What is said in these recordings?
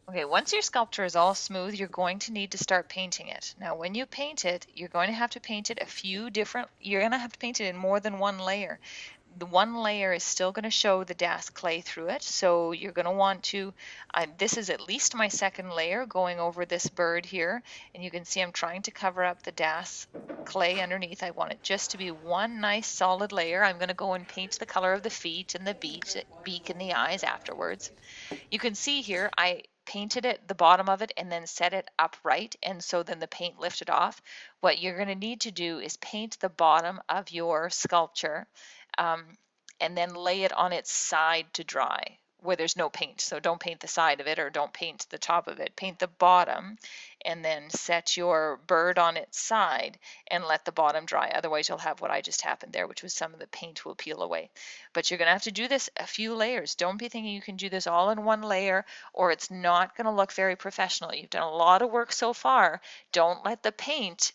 Okay, once your sculpture is all smooth, you're going to need to start painting it. Now, when you paint it, you're going to have to paint it you're going to have to paint it in more than one layer. The one layer is still going to show the DAS clay through it, so you're going to want to, this is at least my second layer going over this bird here, and you can see I'm trying to cover up the DAS clay underneath. I want it just to be one nice solid layer. I'm going to go and paint the color of the feet and the beak and the eyes afterwards. You can see here I painted it, the bottom of it, and then set it upright, and so then the paint lifted off. What you're going to need to do is paint the bottom of your sculpture um, and then lay it on its side to dry where there's no paint. So don't paint the side of it or don't paint the top of it. Paint the bottom and then set your bird on its side and let the bottom dry. Otherwise you'll have what I just happened there, which was some of the paint will peel away. But you're going to have to do this a few layers. Don't be thinking you can do this all in one layer or it's not going to look very professional. You've done a lot of work so far. Don't let the paint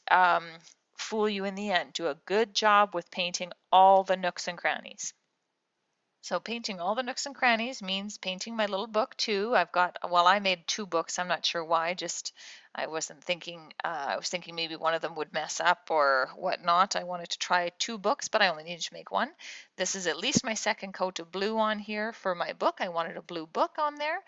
fool you in the end. Do a good job with painting all the nooks and crannies. So painting all the nooks and crannies means painting my little book too. Well, I made two books. I'm not sure why. I wasn't thinking, I was thinking maybe one of them would mess up or whatnot. I wanted to try two books, but I only needed to make one. This is at least my second coat of blue on here for my book. I wanted a blue book on there.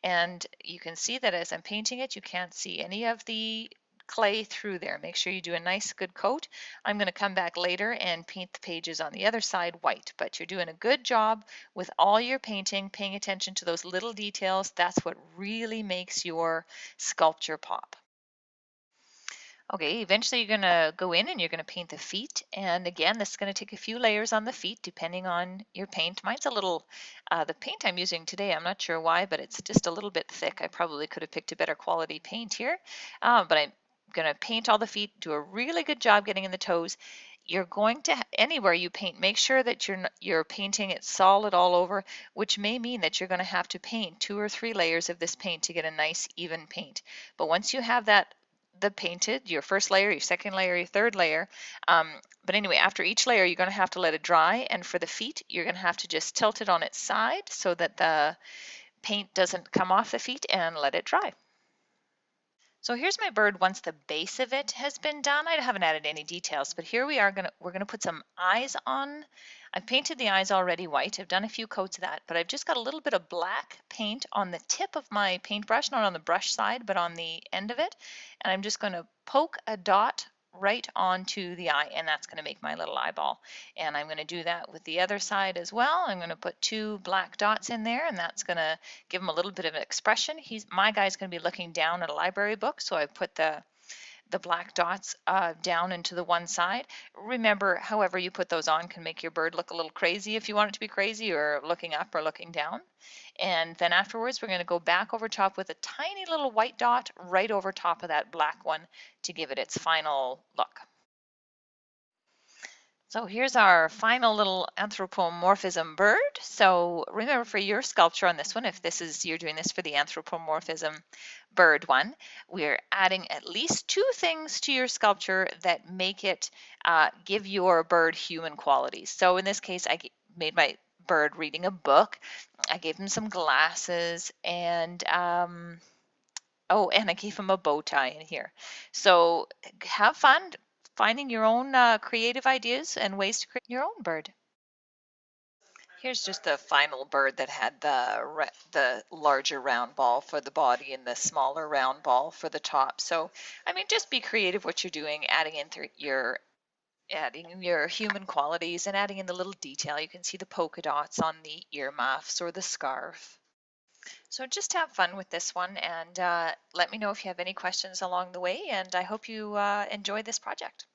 And you can see that as I'm painting it, you can't see any of the clay through there. Make sure you do a nice good coat. I'm going to come back later and paint the pages on the other side white, but you're doing a good job with all your painting, paying attention to those little details. That's what really makes your sculpture pop. Okay, eventually you're going to go in and you're going to paint the feet. And again, this is going to take a few layers on the feet depending on your paint. Mine's a little, the paint I'm using today, I'm not sure why, but it's just a little bit thick. I probably could have picked a better quality paint here, but I'm going to paint all the feet, do a really good job getting in the toes. You're going to, anywhere you paint, make sure that you're painting it solid all over, which may mean that you're going to have to paint 2 or 3 layers of this paint to get a nice even paint. But once you have the painted, your first layer, your second layer, your third layer. But anyway, after each layer, you're going to have to let it dry. And for the feet, you're going to have to just tilt it on its side so that the paint doesn't come off the feet and let it dry. So here's my bird once the base of it has been done. I haven't added any details, but here we're gonna put some eyes on. I've painted the eyes already white. I've done a few coats of that, but I've just got a little bit of black paint on the tip of my paintbrush, not on the brush side, but on the end of it. And I'm just gonna poke a dot right onto the eye, and that's going to make my little eyeball. And I'm going to do that with the other side as well. I'm going to put 2 black dots in there, and that's going to give him a little bit of an expression. My guy's going to be looking down at a library book, so I put the black dots down into the one side. Remember, however you put those on can make your bird look a little crazy if you want it to be crazy, or looking up or looking down. And then afterwards, we're going to go back over top with a tiny little white dot right over top of that black one to give it its final look. So here's our final little anthropomorphism bird. So remember, for your sculpture on this one, if you're doing this for the anthropomorphism bird one, we're adding at least 2 things to your sculpture that make it give your bird human qualities. So in this case, I made my bird reading a book. I gave him some glasses and oh, and I gave him a bow tie in here. So have fun finding your own creative ideas and ways to create your own bird. Here's just the final bird that had the larger round ball for the body and the smaller round ball for the top. So, I mean, just be creative what you're doing, adding your human qualities and adding in the little detail. You can see the polka dots on the earmuffs or the scarf. So just have fun with this one and let me know if you have any questions along the way, and I hope you enjoy this project.